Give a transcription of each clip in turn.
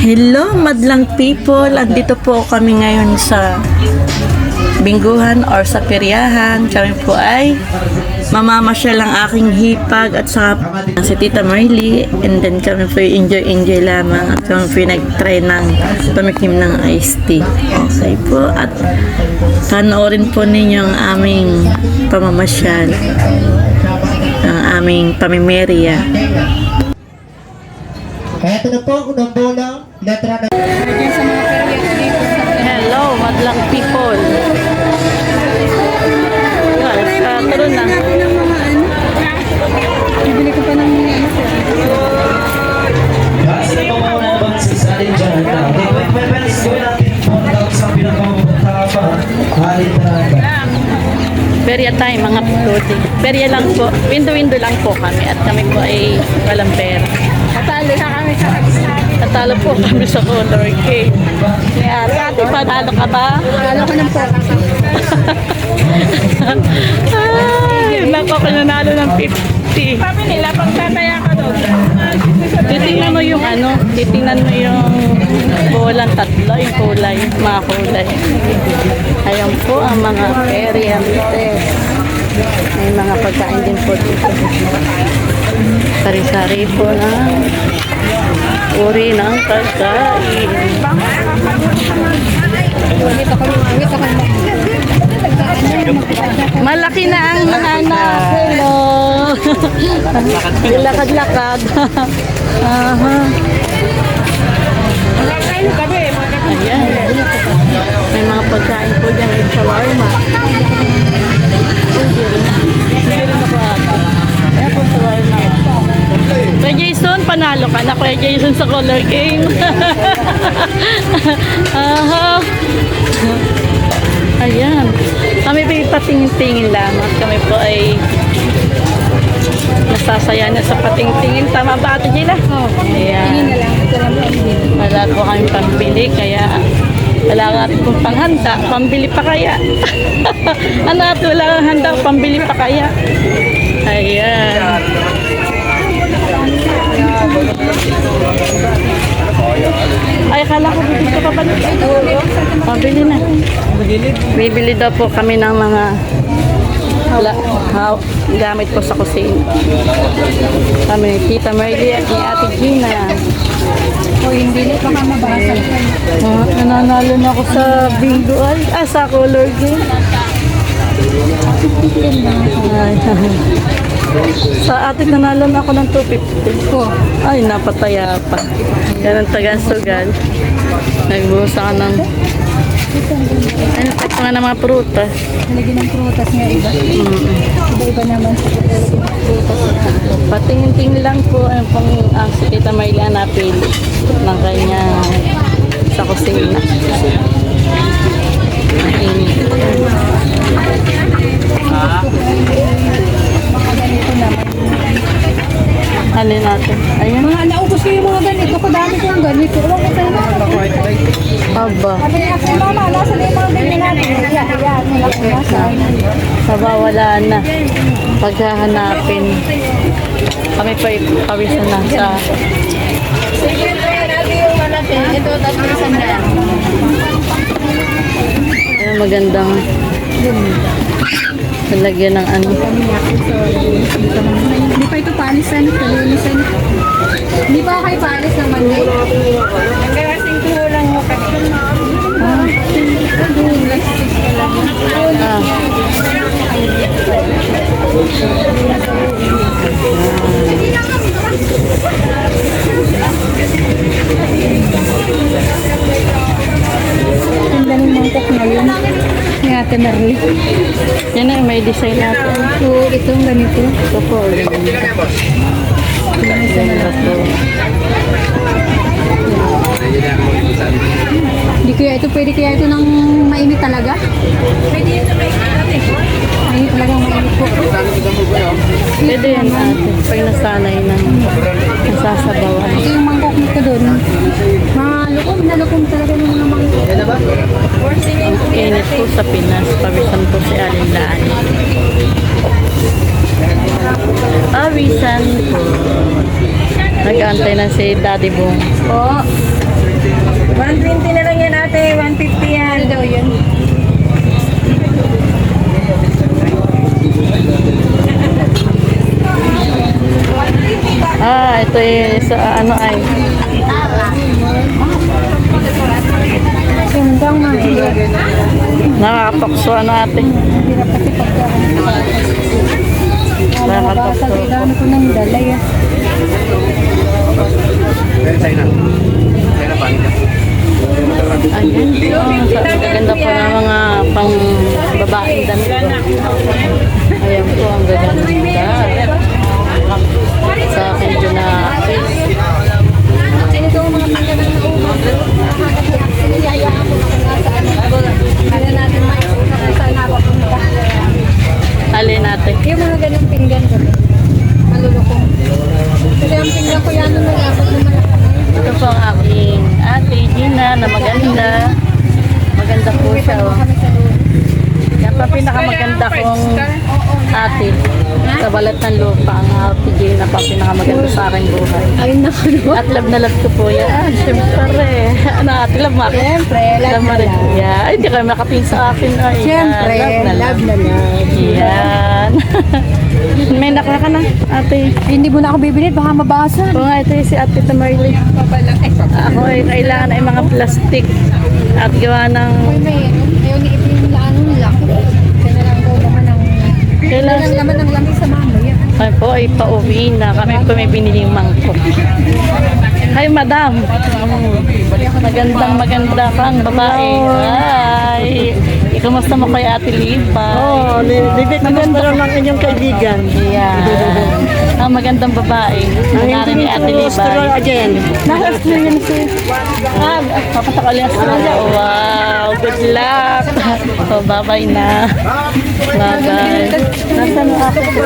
Hello madlang people, andito po kami ngayon sa Bingguhan or sa Peryahan. Kami po ay mamamasyal ang aking hipag at saka si Tita Marley, and then kami po enjoy lamang at kami po nag-try ng tumikim ng iced tea. Okay po, at panoorin po ninyo ang aming pamamasyal, ang aming pamimerya. Ito na po, unang bola, letra na. Hello, madlang people. Taro na. Bibili ko pa ng Guys, ito po mga magsasalin dyan. Pwede ko natin punta sa pinakamuntapa. Halitra. Perya tayo mga floating. Perya lang po. Window lang po kami at kami po ay walang pera. Natalo po kami sa color game. Ate, panalo ka ba? Ano ko ng focus? Ay, nako, nanalo ng 50. Sabi nila, pag tataya ka doon. Titingnan mo yung ano, titingnan mo yung bolang tatlo, yung kulay, mga kulay. Ayan po ang mga perya. May mga pagkain din po dito. Sari-sari po ng uri ng pagkain. Malaki na ang mga anak. Hello. Lakad-lakad. Ayan. May mga pagkain po dyan. May shawarma. Hindi rin ako ate. Ayan po shawarma. Kuya Jason, panalo ka na. Kuya Jason sa color game. Ayan. Kami po patingin-tingin lamang. Kami po ay nasasaya na sa patingin-tingin. Tama ba ate Gila? Oo. Ayan. Tingin na lang. Ito lang pambili. Wala po kami pambili, kaya wala nga rin pong panghanda. Pambili pa kaya? Ano ate, wala kang handa, pambili pa kaya? Ayan. Ay, akala ko bibili ka pa ba? Pabili na. Bibili daw po kami ng mga gamit po sa kusina. Kami ni Tita Marley at ni Ate Gina. O hindi na baka mabasag. Nananalo na ako sa bingo sa color game. Ay, sa atin nanalo na ako ng 250 po. Ay, napataya pa. Yan ang taga-sugal. Nagbusa ka ng ano pa nga ng mga prutas. Halagyan ng prutas nga iba. Iba-iba naman sa prutas. Patingin-tingin lang po ang pang si Tita Marley napili ng kanya sa kusina. Alin natin? Ayan. Mga naubos ko yung mga ganito. Kadami ko yung ganito. Ewan ko tayo na. Aba. Sabi niya, mama, nasa na yung mga ganyan natin. Yan. Nasa. Saba, wala na. Paghahanapin. Kami pa pawisan na sa... Ito, tapos isang yan. Ayan, magandang... Nalagyan ng ano. Hindi pa ito palisan. Kalinisan. Hindi pa kayo palis ng Monday. Nagkasing kulang mo kasi. Ang daming mangkok ngayon. Ni Ate Marley. Yan na, may design natin. So, itong ganito. Ito po. Hindi kaya ito, pwede kaya ito ng mainit talaga? Pwede ito mainit. Mainit talagang mainit po. Pwede yan ate. Pag nasanay ng nasasabawan. Ito yung mangkok nito doon. balik po sa Pinas. Pawisan po si Alinlaan. Pawisan po. Nag-aantay na si Daddy Bong. Po. 120 na lang yan ate, 150 yan. Ano daw yun? Ito sa ano ay. Sundang nga eh. Nakakapakso ate. Hirap kasi pagka Nakakapakso. ano ko nang dalay ah. Ayan. Gaganda po ng mga pang babaeng damit. Ayan po, ang gaganda. Sa akin dyan na Sino ito ang mga pagkakas na umang? Siniyayaan ko na kung nasaan. Kaya natin makikita kung saan napapunta. alin natin. Yung mga ganyung pinggan ko. Malulukong. Kasi ang pinggan ko yan nung nalapot na malaki. Ito po ang aking ate Gina na maganda. Maganda po siya. Oh. Kami sa loob. Yan pa pinakamaganda kong ate. Sa balat ng lupa ang ate Gina pa pinakamaganda sa aking buhay. Ayun na ko. At love na love ko po yan. Siyempre. Ano ate, love mo ako? Siyempre, love mo na rin. love. Yeah. Ay, hindi kayo makatingin sa akin. Ay, Siyempre, love na love love. na love. Yan. May nakaka ka na, ate. Ay, hindi mo na ako bibili, baka mabasa. Oo nga, ito yung si Ate Tamarly. Ako ay kailangan ay mga plastic at gawa ng Ay, may ayaw ni Ipin nila anong laki. Kaya na lang daw naman ang... kailangan. Kailangan naman ang lamig sa mamaya. Kami po ay pauwi na. Kami po may biniling mangkok. Hi, madam. Maganda kang babae. Hi. Kumusta mo kay Ate Lipa? Oo, Lidik, maganda rin ang inyong kaibigan. Yan. Ang magandang babae. Nangyari ni Ate Lipa. again. Nasa Australian si... papatak ulit Australia. Wow, good luck. So, bye-bye na. Bye-bye. Nasaan ang ako po?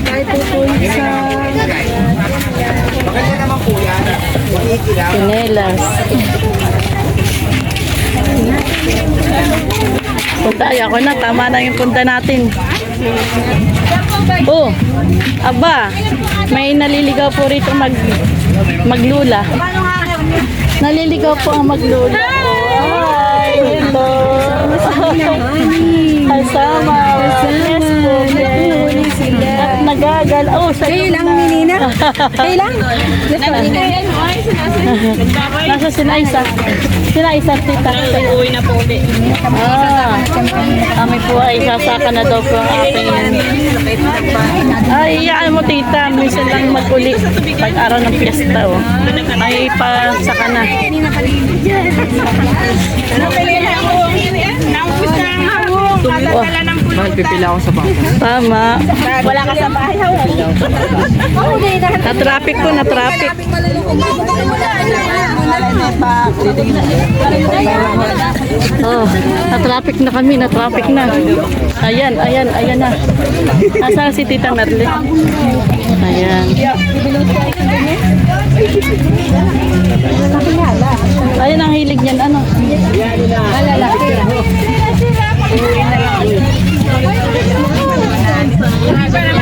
Kahit tutuloy sa... Pinelas. Punta ay ako na. Tama na yung punta natin. Oh, aba. May naliligaw po rito maglula. Naliligaw po ang maglula. Hi, hello. Kasama. Yes po. At nagagal. Oh, Kayo lang, Ninina? Kayo lang? Nasa sinaisa. Sinaisa tita. Uwi na po ulit. Kami po ay sasaka na daw po ang aking. Ay, iyaan mo tita. Minsan lang mag-uli. Pag araw ng piyesta. Oh. Ay, pasaka na. Oh, Mahal, pipila ako sa bangka. tama. Wala ka sa bahay. Na-traffic po, na-traffic. Oh, na-traffic na kami, na-traffic na. Ayan, ayan, ayan na. Nasaan si Tita Merle? Ayan. Ayan ang hilig niyan, ano? Malalaki.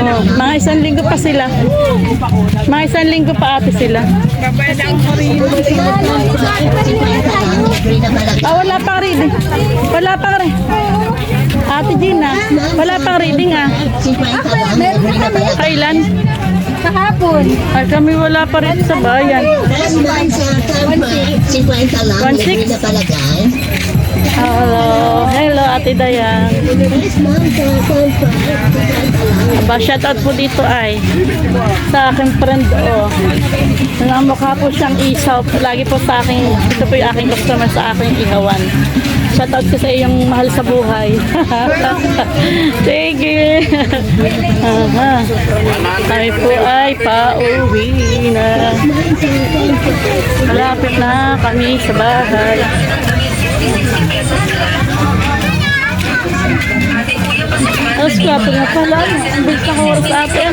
Oh, mga isang linggo pa sila. Mga isang linggo pa ate sila. Wala pang reading. Wala pang reading. Ate Gina, wala pang reading ah. Meron na kami. Kailan? Kahapon. Ay, kami wala pa rin sa bayan. 50 lang, 1.6? na palagay. Hello. Hello, Ate Dayan. Yes, ma'am, Aba, shoutout po dito ay sa aking friend, oh. Namukha po siyang isaw. Lagi po sa aking, ito po yung aking customer sa aking ihawan. Shoutout ko sa iyong mahal sa buhay. Sige. Kami po ay pauwi na. Malapit na kami sa bahay. Alas 4 na pala. Ang bilis na oras sa atin.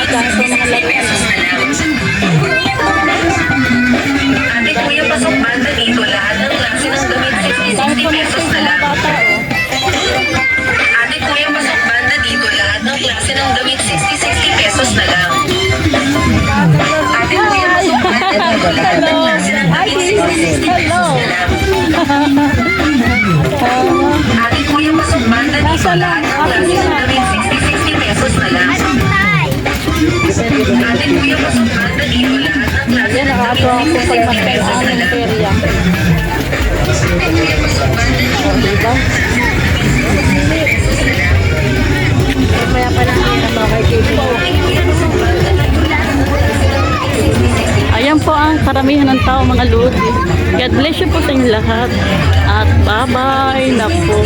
Dahil po mga laruan. Ate Kuya, pasok banda dito. Lahat ng klase ng damit 60 pesos na lang. Ate Kuya, pasok banda dito. Lahat ng klase ng damit 60 pesos na lang. Ate Kuya, pasok banda dito. Lahat ng klase ng damit 60 pesos na lang. Ate Kuya, pasok banda dito. Lahat ng klase ng damit 60 pesos na lang. Ate Kuya, pasok banda dito. Lahat ng klase ng damit 60 pesos na lang. Ate Kuya, pasok banda dito. Kaya pa namin na makikita. Ayan po ang karamihan ng tao, mga lodi. God bless you po sa inyo lahat. At bye-bye na po.